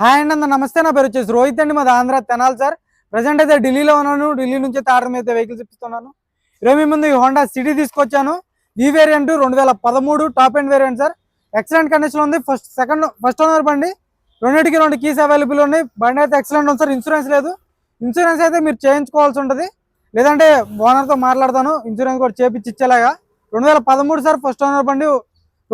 Hi అండి, నమస్తే. నా పేరు వచ్చేసి రోహిత్ అండి. మాది ఆంధ్ర తెనాలి సార్. ప్రజెంట్ అయితే ఢిల్లీలో ఉన్నాను. ఢిల్లీ నుంచి తారడం అయితే వెహికల్స్ ఇప్పిస్తున్నాను. ఈరోజు మీ ముందు హోండా సిటీ తీసుకొచ్చాను. ఈ variant 2013 top end variant sir. Excellent condition ఉంది. ఫస్ట్ ఓనర్ బండి. రెండింటికి 2 కీస్ అవైలబుల్ ఉన్నాయి. బండి అయితే ఎక్సలెంట్ ఉంది సార్. ఇన్సూరెన్స్ లేదు. ఇన్సూరెన్స్ అయితే మీరు చేయించుకోవాల్సి ఉంటుంది, లేదంటే ఓనర్తో మాట్లాడతాను ఇన్సూరెన్స్ కూడా చేపించి ఇచ్చేలాగా. 2013 సార్, ఫస్ట్ ఓనర్ బండి.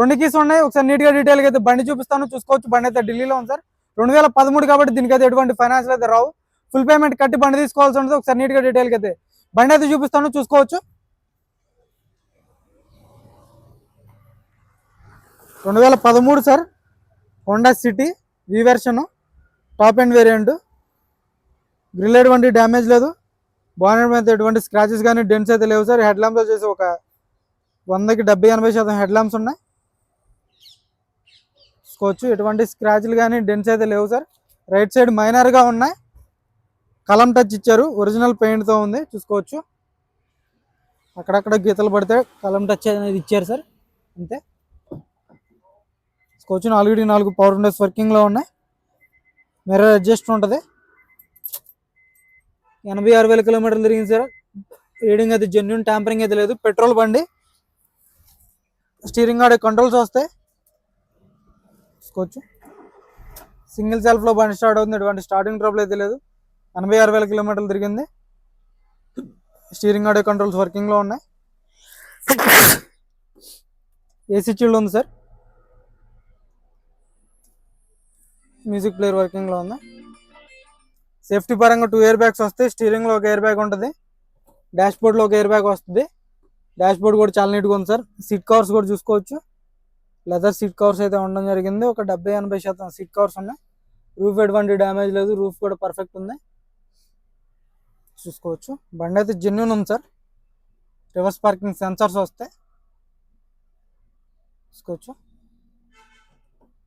2 కీస్ ఉన్నాయి. ఒకసారి నీట్గా డీటెయిల్గా అయితే బండి చూపిస్తాను, చూసుకోవచ్చు. బండి అయితే ఢిల్లీలో ఉంది సార్. 2013 కాబట్టి దీనికైతే ఎటువంటి ఫైనాన్స్ అయితే రావు. ఫుల్ పేమెంట్ కట్టి బండి తీసుకోవాల్సి ఉంటుంది. ఒకసారి నీట్గా డీటెయిల్గా అయితే బండి అయితే చూపిస్తాను, చూసుకోవచ్చు. 2013 sir, Honda City V version, top end variant. Grille ఎటువంటి డ్యామేజ్ లేదు. బానెట్ మీద ఎటువంటి స్క్రాచెస్ కానీ డెంట్స్ అయితే లేవు సార్. హెడ్ ల్యాంప్స్ వచ్చేసి ఒక 100కి 70-80% హెడ్ ల్యాంప్స్ ఉన్నాయి, చూసుకోవచ్చు. ఎటువంటి స్క్రాచ్లు కానీ డెంట్స్ అయితే లేవు సార్. రైట్ సైడ్ మైనర్గా ఉన్నాయి. కలం టచ్ ఇచ్చారు, ఒరిజినల్ పెయింట్తో ఉంది, చూసుకోవచ్చు. అక్కడక్కడ గీతలు పడితే కలం టచ్ అనేది ఇచ్చారు సార్, అంతే. చూసుకోవచ్చు. 4 పవర్ విండోస్ వర్కింగ్లో ఉన్నాయి. మిర్రర్ అడ్జస్ట్ ఉంటుంది. 86,000 కిలోమీటర్లు తిరిగింది సార్. రీడింగ్ అయితే జెన్యూన్, ట్యాంపరింగ్ అయితే లేదు. పెట్రోల్ బండి. స్టీరింగ్ ఆడే కంట్రోల్స్ వస్తాయి, చూసుకోవచ్చు. సింగిల్ సెల్ఫ్లో బండి స్టార్ట్ అవుతుంది. ఎటువంటి స్టార్టింగ్ ట్రబుల్ అయితే లేదు. 86,000 కిలోమీటర్లు తిరిగింది. స్టీరింగ్ ఆడే కంట్రోల్స్ వర్కింగ్లో ఉన్నాయి. ఏసీ చిల్డ్ ఉంది సార్. మ్యూజిక్ ప్లేయర్ వర్కింగ్లో ఉంది. సేఫ్టీ పరంగా 2 ఎయిర్ బ్యాగ్స్ వస్తాయి. స్టీరింగ్లో ఒక ఎయిర్ బ్యాగ్ ఉంటుంది. డాష్ బోర్డ్లో ఒక ఎయిర్ బ్యాగ్ వస్తుంది. డాష్ బోర్డ్ కూడా చాలా నీట్గా ఉంది సార్. సీట్ కవర్స్ కూడా చూసుకోవచ్చు. లెదర్ సీట్ కవర్స్ అయితే ఉండడం జరిగింది. ఒక 70-80% సీట్ కవర్స్ ఉన్నాయి. రూఫ్ ఎటువంటి డ్యామేజ్ లేదు. రూఫ్ కూడా పర్ఫెక్ట్ ఉంది, చూసుకోవచ్చు. బండి అయితే జెన్యూన్ ఉంది సార్. రివర్స్ పార్కింగ్ సెన్సర్స్ వస్తాయి, చూసుకోవచ్చు.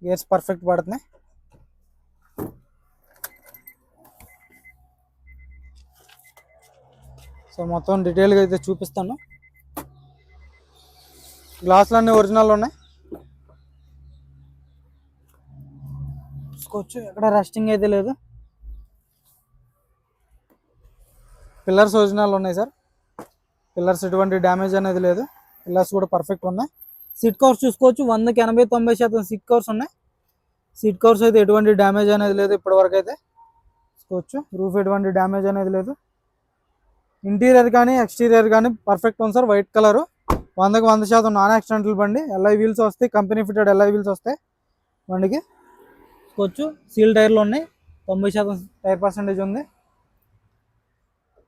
గేర్స్ పర్ఫెక్ట్ పడుతున్నాయి. సో మొత్తం డీటెయిల్గా అయితే చూపిస్తాను. గ్లాసులు అన్నీ ఒరిజినల్ ఉన్నాయి, చూసుకోవచ్చు. ఎక్కడ రస్టింగ్ అయితే లేదు. పిల్లర్స్ ఒరిజినల్ ఉన్నాయి సార్. పిల్లర్స్ ఎటువంటి డ్యామేజ్ అనేది లేదు. పిల్లర్స్ కూడా పర్ఫెక్ట్ ఉన్నాయి. సీట్ కవర్స్ చూసుకోవచ్చు. 100కి 80-90% సీట్ కవర్స్ ఉన్నాయి. సీట్ కవర్స్ అయితే ఎటువంటి డ్యామేజ్ అనేది లేదు ఇప్పటివరకు అయితే, చూసుకోవచ్చు. రూఫ్ ఎటువంటి డ్యామేజ్ అనేది లేదు. ఇంటీరియర్ కానీ ఎక్స్టీరియర్ కానీ పర్ఫెక్ట్ ఉంది సార్. వైట్ కలరు, 100కి 100% నాన్ యాక్సిడెంటల్ బండి. ఎల్ఐ వీల్స్ వస్తాయి, కంపెనీ ఫిటెడ్ ఎల్ఐ వీల్స్ వస్తాయి బండికి, చూసుకోవచ్చు. సీల్ టైర్లు ఉన్నాయి. 90% టైర్ పర్సెంటేజ్ ఉంది.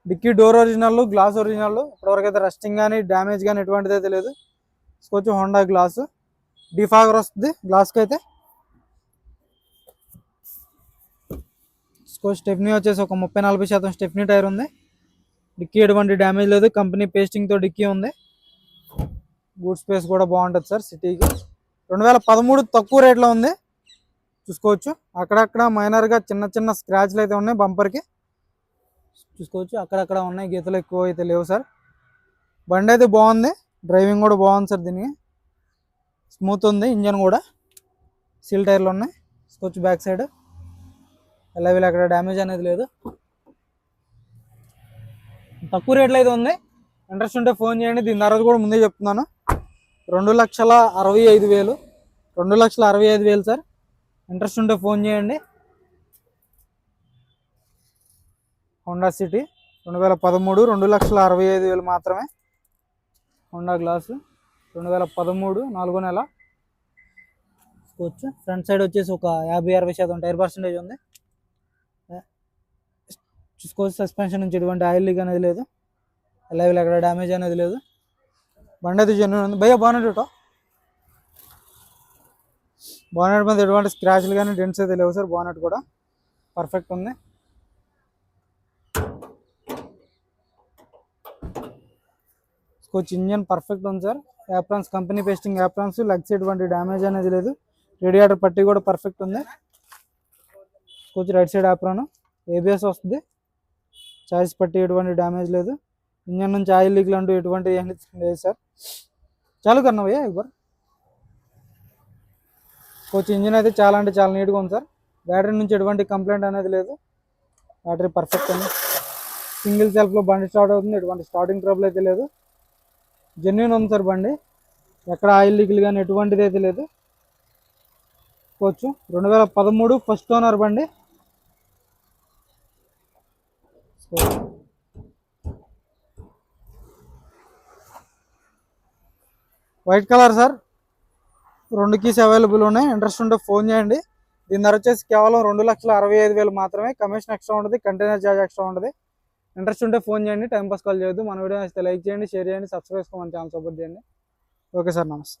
Dicky door original, glass original. ఇప్పటివరకు అయితే రస్టింగ్ కానీ డ్యామేజ్ కానీ ఎటువంటిది అయితే లేదు, చూసుకోవచ్చు. హోండా గ్లాస్ డిఫాగర్ వస్తుంది గ్లాస్కి అయితే, చూసుకోవచ్చు. స్టెప్నీ వచ్చేసి ఒక 30-40% స్టెప్నీ టైర్ ఉంది. డిక్కీ ఎటువంటి డ్యామేజ్ లేదు. కంపెనీ పేస్టింగ్తో డిక్కీ ఉంది. బూట్ స్పేస్ కూడా బాగుంటుంది సార్ సిటీకి. 2013 తక్కువ రేట్లో ఉంది, చూసుకోవచ్చు. అక్కడక్కడ మైనర్గా చిన్న స్క్రాచ్లు అయితే ఉన్నాయి బంపర్కి, చూసుకోవచ్చు. అక్కడక్కడ ఉన్నాయి, గీతలు ఎక్కువ అయితే లేవు సార్. బండి అయితే బాగుంది. డ్రైవింగ్ కూడా బాగుంది సార్. దీనికి స్మూత్ ఉంది. ఇంజన్ కూడా సీల్ టైర్లు ఉన్నాయి, చూసుకోవచ్చు. బ్యాక్ సైడ్ ఎలా వీళ్ళు అక్కడ డ్యామేజ్ అనేది లేదు. తక్కువ రేట్లో అయితే ఉంది. ఇంట్రెస్ట్ ఉంటే ఫోన్ చేయండి. దీని తర్వాత కూడా ముందే చెప్తున్నాను, 2,65,000 2,65,000 సార్. ఇంట్రెస్ట్ ఉంటే ఫోన్ చేయండి. హోండా సిటీ 2013 2,65,000 మాత్రమే. హోండా గ్లాసు 2013 4వ నెల, చూసుకోవచ్చు. ఫ్రంట్ సైడ్ వచ్చేసి ఒక 50-60% టైర్ పర్సెంటేజ్ ఉంది, చూసుకోవచ్చు. సస్పెన్షన్ నుంచి ఎటువంటి ఆయిల్ లీక్ అనేది లేదు. ఎలా అక్కడ డ్యామేజ్ అనేది లేదు. బండి అయితే జెన్యూన్ ఉంది. భయ్యా బానెట్ బానెట్ మీద ఎటువంటి స్క్రాచ్లు కానీ డెంట్స్ అయితే లేవు సార్. బానెట్ కూడా పర్ఫెక్ట్ ఉంది, చూసుకోవచ్చు. ఇంజన్ పర్ఫెక్ట్ ఉంది sir. Aprons company pasting aprons. Legs ఎటువంటి డ్యామేజ్ అనేది లేదు. రేడియేటర్ పట్టి కూడా పర్ఫెక్ట్ ఉంది, చూసుకోవచ్చు. రైట్ సైడ్ యాప్రాన్, ఏబిఎస్ వస్తుంది. చాయిస్ పట్టి ఎటువంటి డ్యామేజ్ లేదు. ఇంజన్ నుంచి ఆయిల్ లీక్లు అంటూ ఎటువంటి లేదు సార్. చాలు కన్నా భయ్యా एक बार. कोच इंजन అయితే చాలా అంటే చాలా నీట్గా ఉంది సార్. బ్యాటరీ నుంచి ఎటువంటి కంప్లైంట్ అనేది లేదు, బ్యాటరీ పర్ఫెక్ట్ అండి. సింగిల్ సెల్ఫ్లో బండి స్టార్ట్ అవుతుంది, ఎటువంటి స్టార్టింగ్ ట్రబుల్ అయితే లేదు. జెన్యూన్ ఉంది సార్ బండి, ఎక్కడ ఆయిల్ లీకులు కానీ ఎటువంటిది అయితే లేదు. కోచ్ 2013 ఫస్ట్ ఓనర్ బండి. White colour sir, 2 keys available ఉన్నాయి. ఇంట్రెస్ట్ ఉంటే ఫోన్ చేయండి. దీని ధర వచ్చేసి కేవలం 2,65,000 మాత్రమే. కమిషన్ ఎక్స్ట్రా ఉంటుంది, కంటైనర్ ఛార్జ్ ఎక్స్ట్రా ఉంటుంది. ఇంట్రెస్ట్ ఉంటే ఫోన్ చేయండి, టైం పాస్ కాల్ చేయొద్దు. మన వీడియో నచ్చితే లైక్ చేయండి, షేర్ చేయండి, సబ్స్క్రైబ్ చేసుకోమని ఛానల్ సపోర్ట్ చేయండి. ఓకే సార్, నమస్తే.